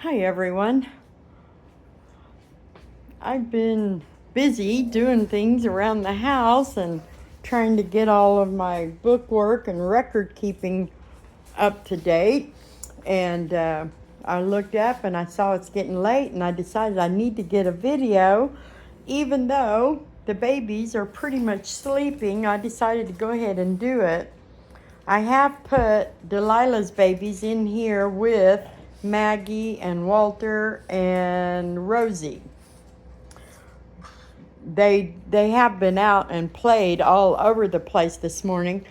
Hi everyone. I've been busy doing things around the house and trying to get all of my bookwork and record keeping up to date. And I looked up and I saw it's getting late, and I decided I need to get a video. Even though the babies are pretty much sleeping, I decided to go ahead and do it. I have put Delilah's babies in here with Maggie and Walter and Rosie. They have been out and played all over the place this morning,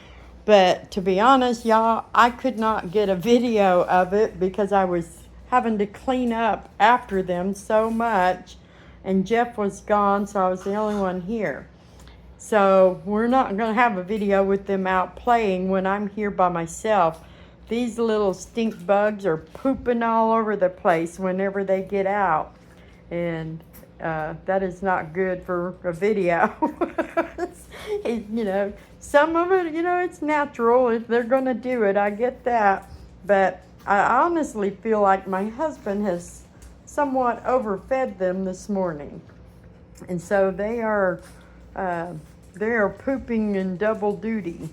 but to be honest, y'all, I could not get a video of it because I was having to clean up after them so much, and Jeff was gone, so I was the only one here. So we're not going to have a video with them out playing when I'm here by myself. These little stink bugs are pooping all over the place whenever they get out. And that is not good for a video. Some of it, it's natural. If they're going to do it, I get that. But I honestly feel like my husband has somewhat overfed them this morning. And so they are pooping in double duty.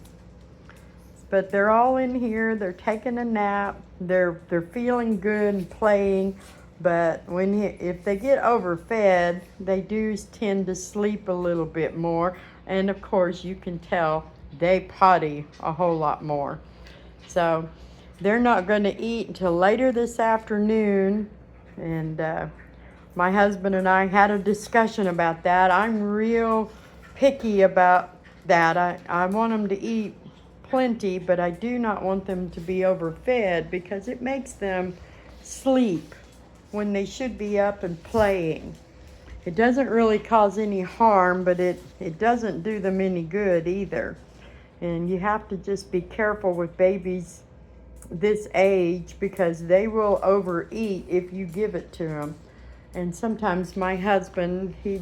But they're all in here. They're taking a nap. They're feeling good and playing. But if they get overfed, they do tend to sleep a little bit more. And of course, you can tell they potty a whole lot more. So they're not going to eat until later this afternoon. And my husband and I had a discussion about that. I'm real picky about that. I want them to eat plenty, but I do not want them to be overfed because it makes them sleep when they should be up and playing. It doesn't really cause any harm, but it doesn't do them any good either. And you have to just be careful with babies this age because they will overeat if you give it to them. And sometimes my husband, he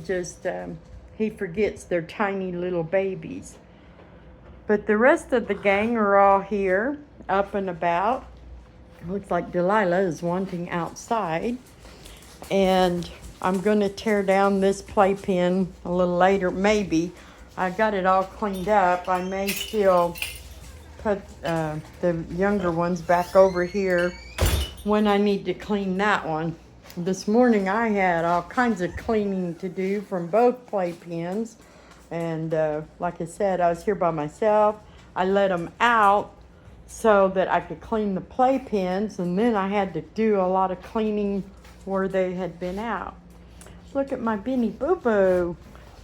forgets they're tiny little babies. But the rest of the gang are all here, up and about. Looks like Delilah is wanting outside. And I'm going to tear down this playpen a little later, maybe. I got it all cleaned up. I may still put the younger ones back over here when I need to clean that one. This morning I had all kinds of cleaning to do from both playpens. And like I said, I was here by myself. I let them out so that I could clean the playpens, and then I had to do a lot of cleaning where they had been out. Look at my Benny Boo Boo.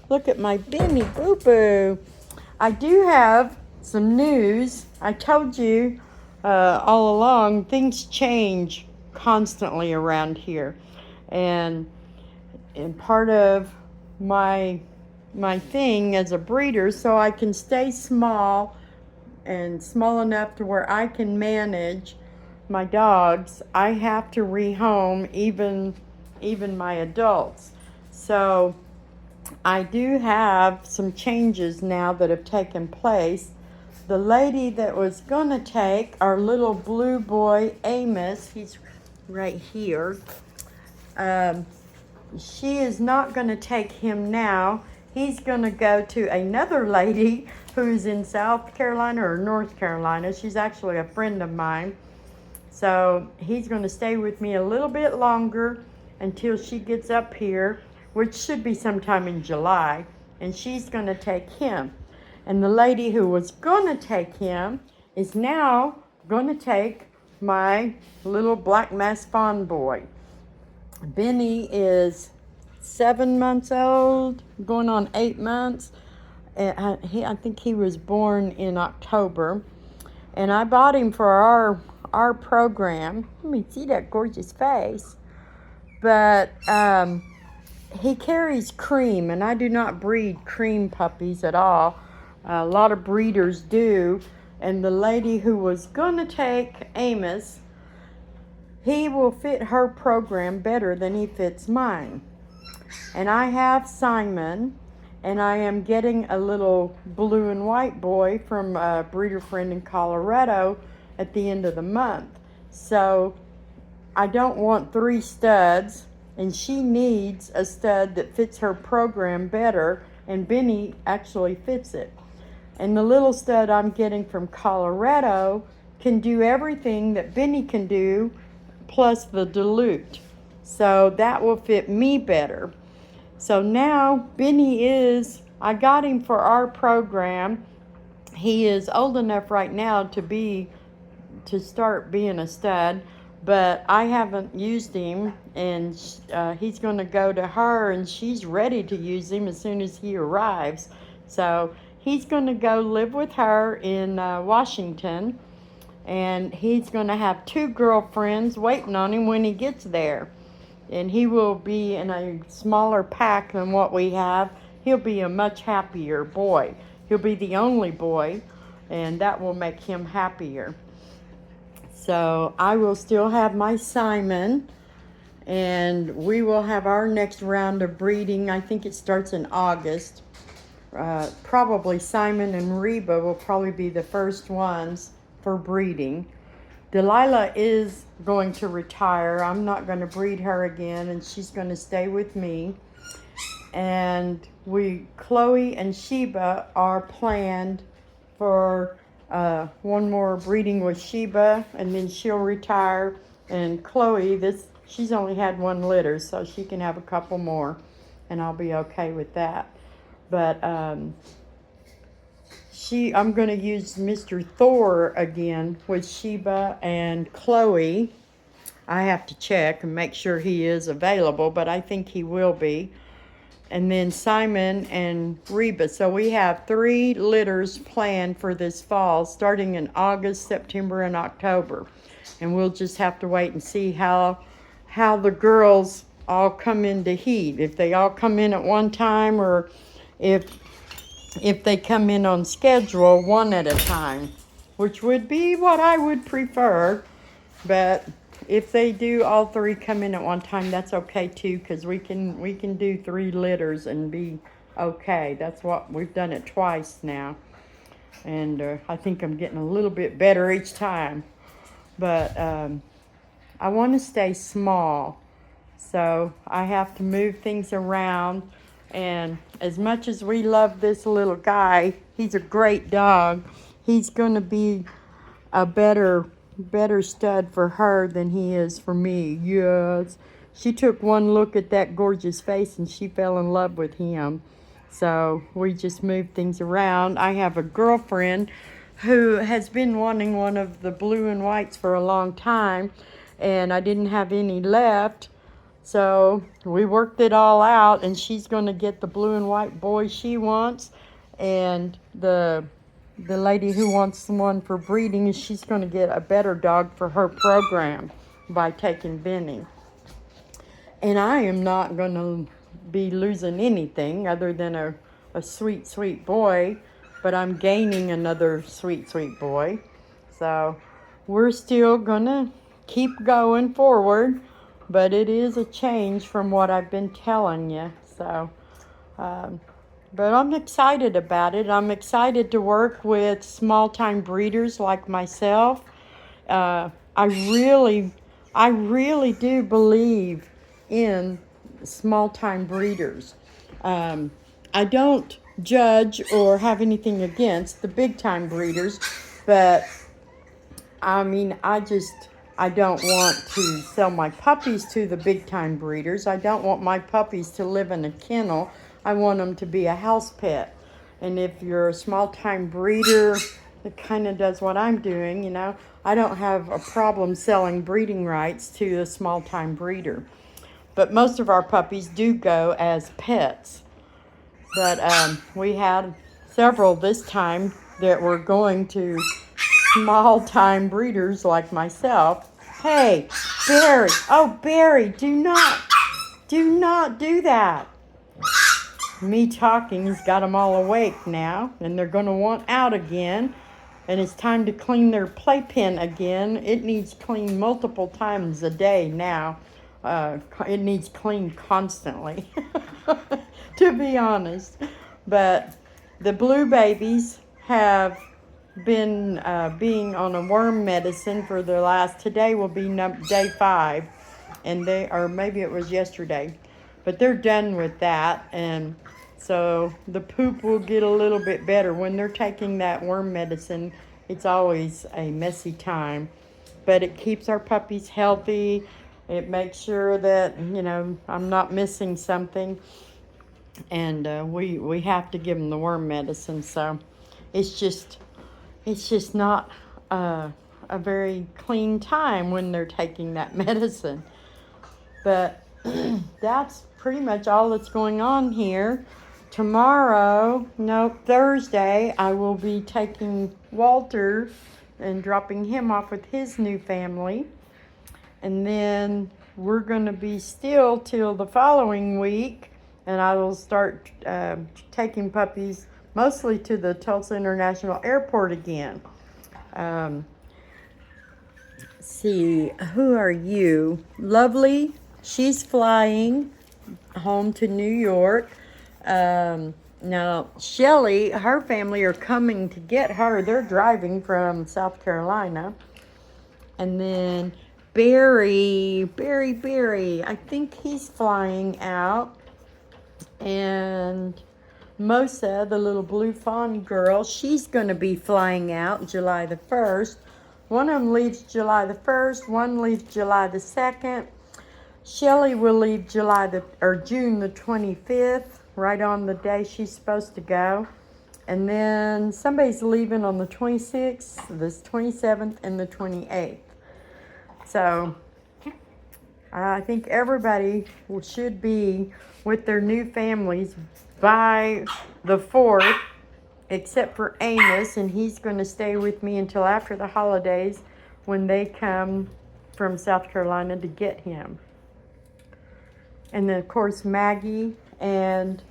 Look at my Benny Boo Boo. I do have some news. I told you all along, things change constantly around here. And part of my thing as a breeder, so I can stay small and small enough to where I can manage my dogs, I have to rehome even my adults. So I do have some changes now that have taken place. The lady that was going to take our little blue boy Amos, he's right here, she is not going to take him now. He's going to go to another lady who's in South Carolina or North Carolina. She's actually a friend of mine. So he's going to stay with me a little bit longer until she gets up here, which should be sometime in July. And she's going to take him. And the lady who was going to take him is now going to take my little black mass fawn boy. Benny is 7 months old, going on 8 months. I think he was born in October. And I bought him for our program. Let me see that gorgeous face. But he carries cream, and I do not breed cream puppies at all. A lot of breeders do. And the lady who was going to take Amos, he will fit her program better than he fits mine. And I have Simon, and I am getting a little blue and white boy from a breeder friend in Colorado at the end of the month. So I don't want 3 studs, and she needs a stud that fits her program better, and Benny actually fits it. And the little stud I'm getting from Colorado can do everything that Benny can do, plus the dilute. So that will fit me better. So now I got him for our program. He is old enough right now to start being a stud, but I haven't used him, and he's going to go to her, and she's ready to use him as soon as he arrives. So he's going to go live with her in Washington, and he's going to have 2 girlfriends waiting on him when he gets there. And he will be in a smaller pack than what we have. He'll be a much happier boy. He'll be the only boy, and that will make him happier. So I will still have my Simon, and we will have our next round of breeding. I think it starts in August. Probably Simon and Reba will probably be the first ones for breeding. Delilah is going to retire. I'm not going to breed her again, and she's going to stay with me. And Chloe and Sheba are planned for one more breeding with Sheba, and then she'll retire. And Chloe, she's only had 1 litter, so she can have a couple more, and I'll be okay with that. But I'm going to use Mr. Thor again with Sheba and Chloe. I have to check and make sure he is available, but I think he will be. And then Simon and Reba. So we have 3 litters planned for this fall, starting in August, September, and October. And we'll just have to wait and see how the girls all come into heat. If they all come in at one time, or if they come in on schedule, one at a time, which would be what I would prefer. But if they do all 3 come in at one time, that's okay too, because we can do 3 litters and be okay. That's what we've done it twice now, and I think I'm getting a little bit better each time. But I want to stay small, so I have to move things around. And as much as we love this little guy, he's a great dog. He's going to be a better stud for her than he is for me. Yes. She took one look at that gorgeous face and she fell in love with him. So we just moved things around. I have a girlfriend who has been wanting one of the blue and whites for a long time, and I didn't have any left. So we worked it all out, and she's going to get the blue and white boy she wants, and the lady who wants one for breeding, she's going to get a better dog for her program by taking Benny. And I am not going to be losing anything other than a sweet, sweet boy, but I'm gaining another sweet, sweet boy. So we're still going to keep going forward. But it is a change from what I've been telling you. So, but I'm excited about it. I'm excited to work with small-time breeders like myself. I really do believe in small-time breeders. I don't judge or have anything against the big-time breeders, but I mean, I don't want to sell my puppies to the big-time breeders. I don't want my puppies to live in a kennel. I want them to be a house pet. And if you're a small-time breeder that kind of does what I'm doing, you know, I don't have a problem selling breeding rights to a small-time breeder. But most of our puppies do go as pets. But we had several this time that were going to small-time breeders like myself. Hey, Barry. Oh, Barry, do not do that. Me talking has got them all awake now, and they're going to want out again. And it's time to clean their playpen again. It needs cleaned multiple times a day now. It needs cleaned constantly, to be honest. But the blue babies have been being on a worm medicine for the last, today will be day 5, and or maybe it was yesterday, but they're done with that, and so the poop will get a little bit better. When they're taking that worm medicine, it's always a messy time, but it keeps our puppies healthy. It makes sure that, I'm not missing something, and we have to give them the worm medicine. So it's just not a very clean time when they're taking that medicine. But that's pretty much all that's going on here. Thursday, I will be taking Walter and dropping him off with his new family. And then we're going to be still till the following week. And I will start taking puppies mostly to the Tulsa International Airport again. See, who are you? Lovely. She's flying home to New York. Now, Shelly, her family are coming to get her. They're driving from South Carolina. And then Barry, I think he's flying out. And Mosa, the little blue fawn girl, she's going to be flying out July the 1st. One of them leaves July the 1st, one leaves July the 2nd. Shelly will leave June the 25th, right on the day she's supposed to go. And then somebody's leaving on the 26th, the 27th, and the 28th. So I think everybody should be with their new families by the 4th, except for Amos, and he's going to stay with me until after the holidays when they come from South Carolina to get him. And then, of course, Maggie and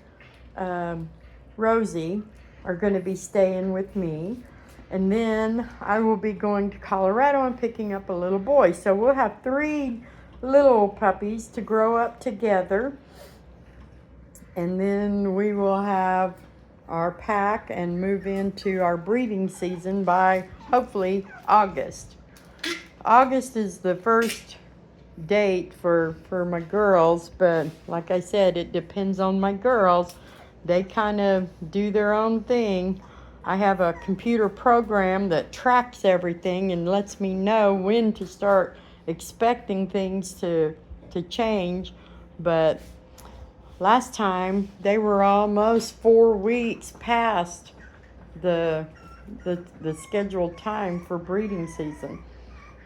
Rosie are going to be staying with me. And then I will be going to Colorado and picking up a little boy. So we'll have 3 little puppies to grow up together. And then we will have our pack and move into our breeding season by hopefully August. August is the first date for my girls, but like I said, it depends on my girls. They kind of do their own thing. I have a computer program that tracks everything and lets me know when to start expecting things to change. But last time they were almost 4 weeks past the scheduled time for breeding season.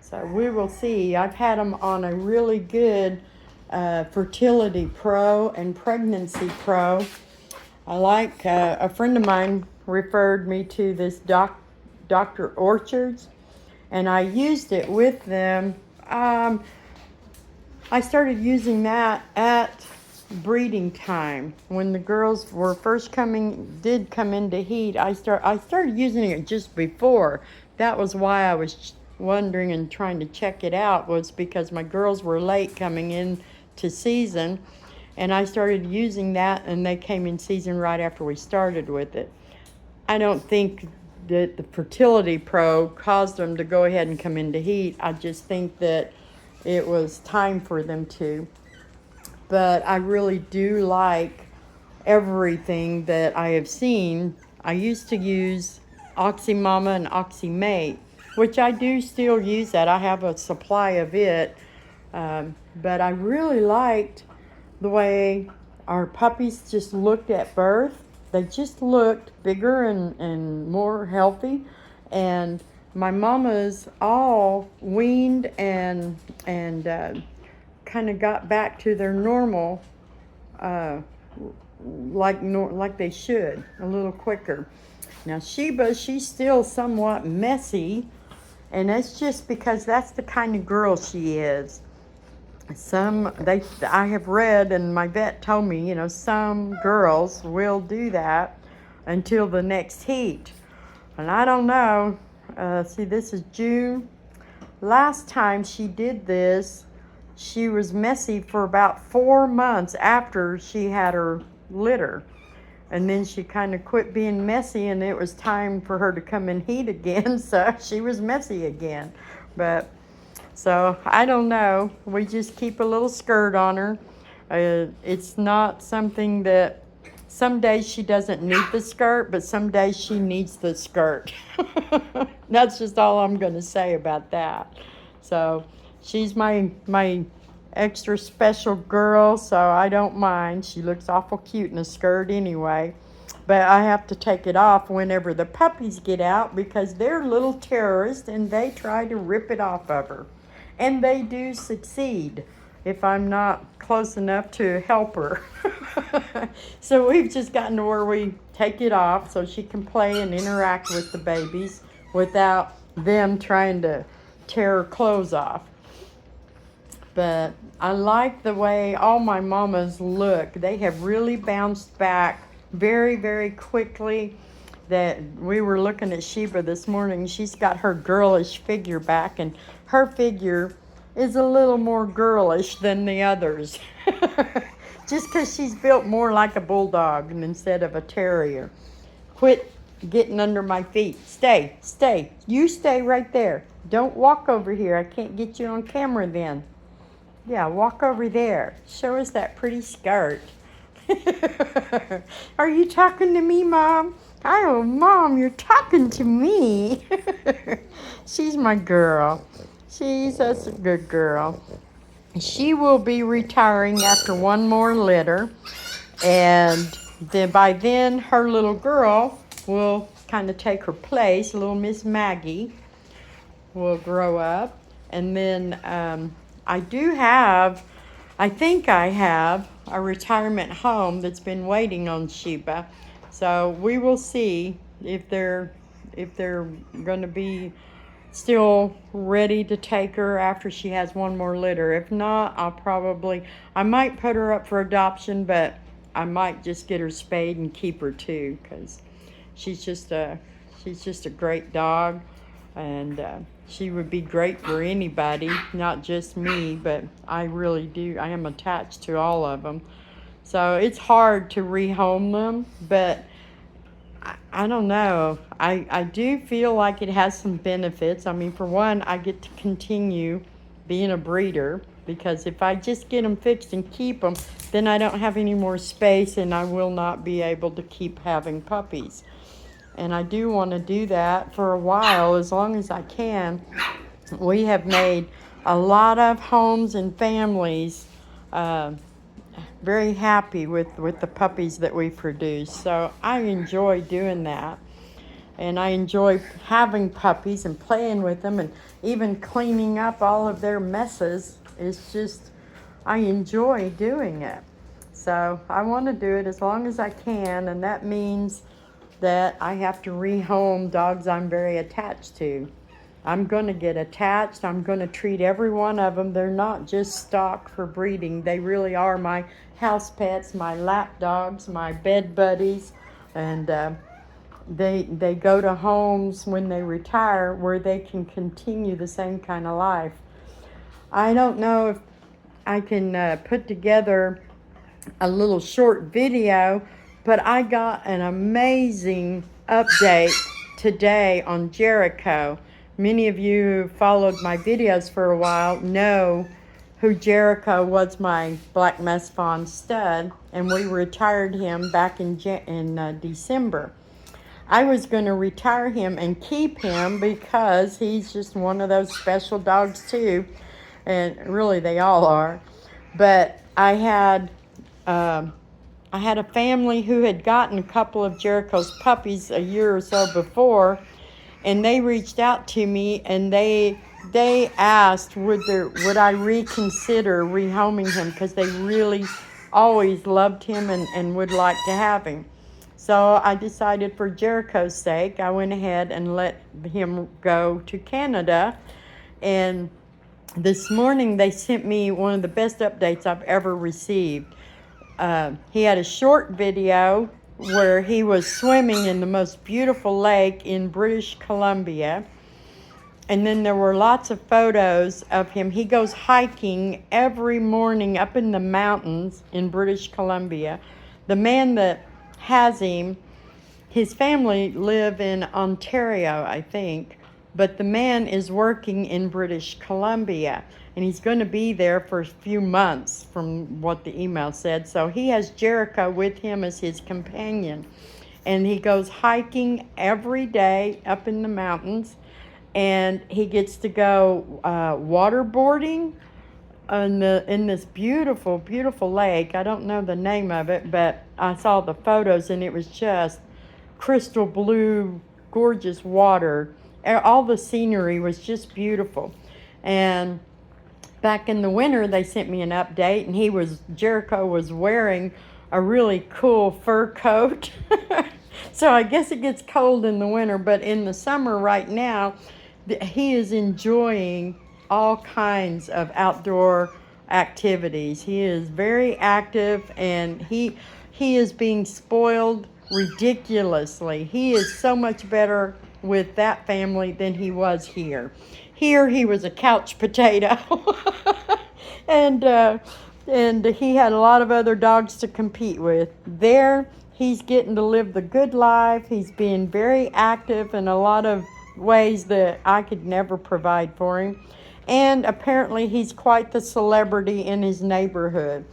So we will see. I've had them on a really good Fertility Pro and Pregnancy Pro. I like, a friend of mine referred me to this Dr. Orchards, and I used it with them. I started using that at breeding time. When the girls were first come into heat, I started using it just before. That was why I was wondering and trying to check it out, was because my girls were late coming in to season, and I started using that, and they came in season right after we started with it. I don't think that the Fertility Pro caused them to go ahead and come into heat. I just think that it was time for them to. But I really do like everything that I have seen. I used to use Oxymama and Oxymate, which I do still use that. I have a supply of it. But I really liked the way our puppies just looked at birth. They just looked bigger and more healthy. And my mamas all weaned and kind of got back to their normal, like they should, a little quicker. Now Sheba, she's still somewhat messy, and that's just because that's the kind of girl she is. I have read, and my vet told me, some girls will do that until the next heat. And I don't know. See, this is June. Last time she did this, she was messy for about 4 months after she had her litter. And then she kind of quit being messy, and it was time for her to come and eat again. So she was messy again. But so I don't know. We just keep a little skirt on her. It's not something that some days she doesn't need the skirt, but some days she needs the skirt. That's just all I'm going to say about that. So she's my extra special girl, so I don't mind. She looks awful cute in a skirt anyway. But I have to take it off whenever the puppies get out because they're little terrorists and they try to rip it off of her. And they do succeed if I'm not close enough to help her. So we've just gotten to where we take it off so she can play and interact with the babies without them trying to tear her clothes off. But I like the way all my mamas look. They have really bounced back very, very quickly. That we were looking at Sheba this morning. She's got her girlish figure back, and her figure is a little more girlish than the others. Just because she's built more like a bulldog instead of a terrier. Quit getting under my feet. Stay. You stay right there. Don't walk over here. I can't get you on camera then. Yeah, walk over there. Show us that pretty skirt. Are you talking to me, Mom? Oh, Mom, you're talking to me. She's my girl. She's a good girl. She will be retiring after one more litter. And then by then, her little girl will kind of take her place. Little Miss Maggie will grow up. And then I think I have a retirement home that's been waiting on Sheba. So we will see if they're going to be still ready to take her after she has one more litter. If not, I might put her up for adoption, but I might just get her spayed and keep her too, because she's just a great dog, and she would be great for anybody, not just me, but I really do. I am attached to all of them. So it's hard to rehome them, but I don't know. I do feel like it has some benefits. I mean, for one, I get to continue being a breeder, because if I just get them fixed and keep them, then I don't have any more space and I will not be able to keep having puppies. And I do want to do that for a while, as long as I can. We have made a lot of homes and families very happy with the puppies that we produce. So I enjoy doing that. And I enjoy having puppies and playing with them, and even cleaning up all of their messes. It's just, I enjoy doing it. So I want to do it as long as I can, and that means that I have to rehome dogs I'm very attached to. I'm going to get attached. I'm going to treat every one of them. They're not just stock for breeding. They really are my house pets, my lap dogs, my bed buddies, and they go to homes when they retire where they can continue the same kind of life. I don't know if I can put together a little short video, but I got an amazing update today on Jericho. Many of you who followed my videos for a while know who Jericho was, my black Mass Fawn stud, and we retired him back in December. I was going to retire him and keep him because he's just one of those special dogs too, and really they all are. But I had a family who had gotten a couple of Jericho's puppies a year or so before, and they reached out to me and they asked would I reconsider rehoming him, because they really always loved him and would like to have him. So I decided, for Jericho's sake, I went ahead and let him go to Canada. And this morning they sent me one of the best updates I've ever received. He had a short video where he was swimming in the most beautiful lake in British Columbia. And then there were lots of photos of him. He goes hiking every morning up in the mountains in British Columbia. The man that has him. His family live in Ontario, I think, but the man is working in British Columbia, and he's going to be there for a few months from what the email said. So he has Jericho with him as his companion, and he goes hiking every day up in the mountains, and he gets to go waterboarding in this beautiful, beautiful lake. I don't know the name of it, but I saw the photos, and it was just crystal blue, gorgeous water. All the scenery was just beautiful. And back in the winter, they sent me an update, and Jericho was wearing a really cool fur coat. So I guess it gets cold in the winter, but in the summer right now, he is enjoying all kinds of outdoor activities. He is very active, and he is being spoiled ridiculously. He is so much better with that family than he was here. Here he was a couch potato. and he had a lot of other dogs to compete with. There he's getting to live the good life. He's being very active in a lot of ways that I could never provide for him. And apparently he's quite the celebrity in his neighborhood.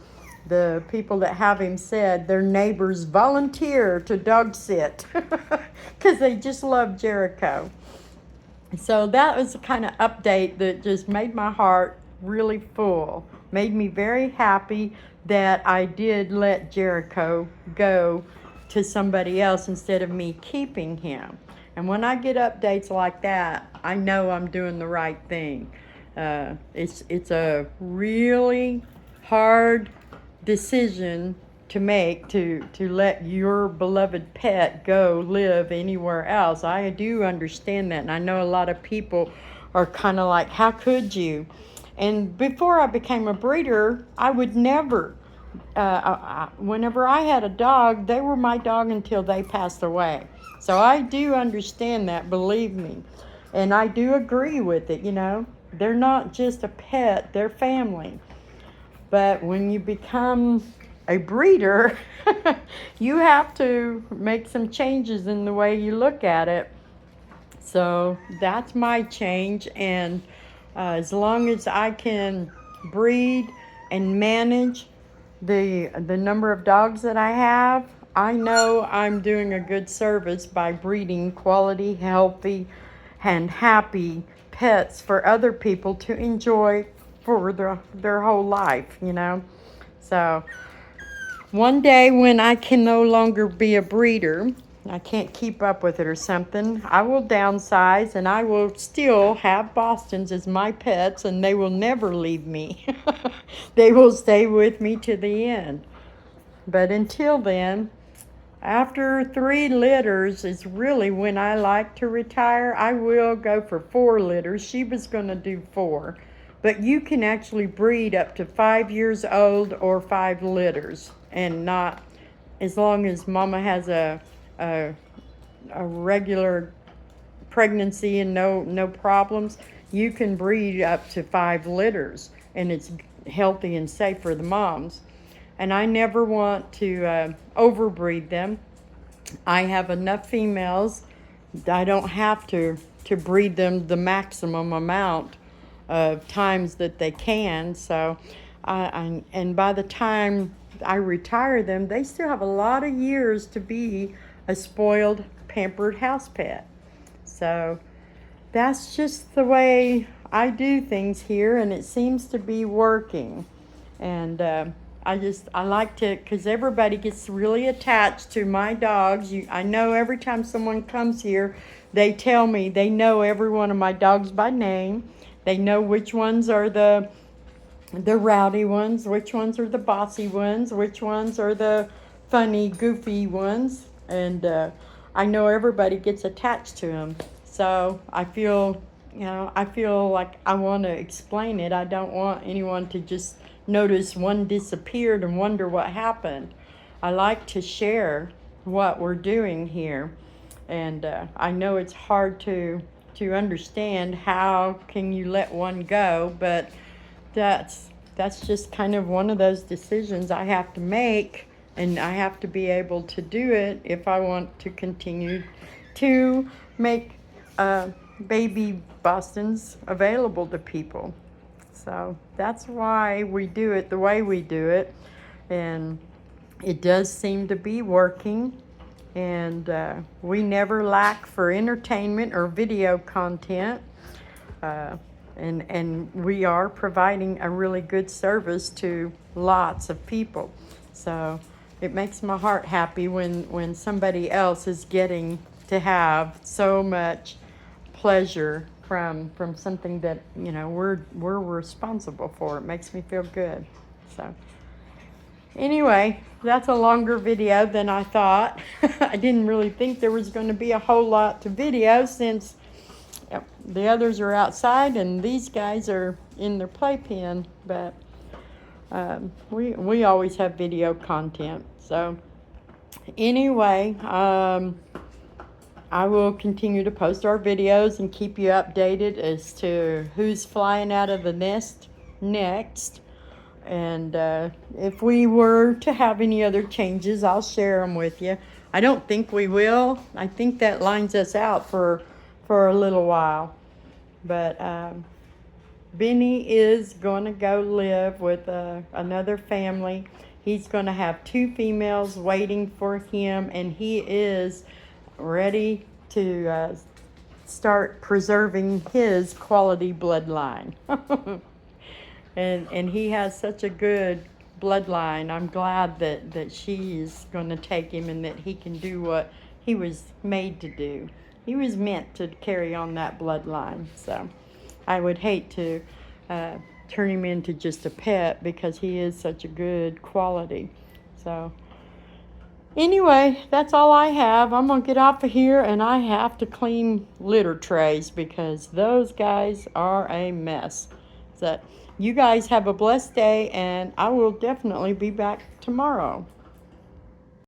The people that have him said their neighbors volunteer to dog sit because they just love Jericho. So that was the kind of update that just made my heart really full. Made me very happy that I did let Jericho go to somebody else instead of me keeping him. And when I get updates like that, I know I'm doing the right thing. It's a really hard decision to make to let your beloved pet go live anywhere else. I do understand that, and I know a lot of people are kind of like, how could you? And before I became a breeder, I would never. Whenever I had a dog, they were my dog until they passed away. So I do understand that, believe me. And I do agree with it, They're not just a pet, they're family. But when you become a breeder, you have to make some changes in the way you look at it. So that's my change. And as long as I can breed and manage the number of dogs that I have, I know I'm doing a good service by breeding quality, healthy, and happy pets for other people to enjoy for their whole life, So one day when I can no longer be a breeder, I can't keep up with it or something, I will downsize, and I will still have Bostons as my pets, and they will never leave me. They will stay with me to the end. But until then, after 3 litters is really when I like to retire. I will go for 4 litters. She was going to do 4. But you can actually breed up to 5 years old or 5 litters. And not, as long as mama has a regular pregnancy and no problems, you can breed up to 5 litters. And it's healthy and safe for the moms. And I never want to overbreed them. I have enough females. I don't have to breed them the maximum amount of times that they can. So, and by the time I retire them, they still have a lot of years to be a spoiled, pampered house pet. So that's just the way I do things here, and it seems to be working. And I like to, because everybody gets really attached to my dogs. I know every time someone comes here, they tell me they know every one of my dogs by name. They know which ones are the rowdy ones, which ones are the bossy ones, which ones are the funny, goofy ones. And I know everybody gets attached to them. So I feel like I want to explain it. I don't want anyone to just notice one disappeared and wonder what happened. I like to share what we're doing here. And I know it's hard to understand how can you let one go, but that's just kind of one of those decisions I have to make And I have to be able to do it if I want to continue to make baby Bostons available to people. So that's why we do it the way we do it. And it does seem to be working. And we never lack for entertainment or video content. And we are providing a really good service to lots of people. So it makes my heart happy when somebody else is getting to have so much pleasure from something that, you know, we're responsible for. It makes me feel good. So anyway, that's a longer video than I thought. I didn't really think there was going to be a whole lot to video since the others are outside and these guys are in their playpen, but we always have video content. So anyway, I will continue to post our videos and keep you updated as to who's flying out of the nest next. And if we were to have any other changes, I'll share them with you. I don't think we will. I think that lines us out for a little while. But Benny is going to go live with another family. He's going to have 2 females waiting for him, and he is ready to start preserving his quality bloodline. And he has such a good bloodline. I'm glad that she's going to take him and that he can do what he was made to do. He was meant to carry on that bloodline. So I would hate to turn him into just a pet because he is such a good quality. So anyway, that's all I have. I'm going to get off of here and I have to clean litter trays because those guys are a mess. So you guys have a blessed day and I will definitely be back tomorrow.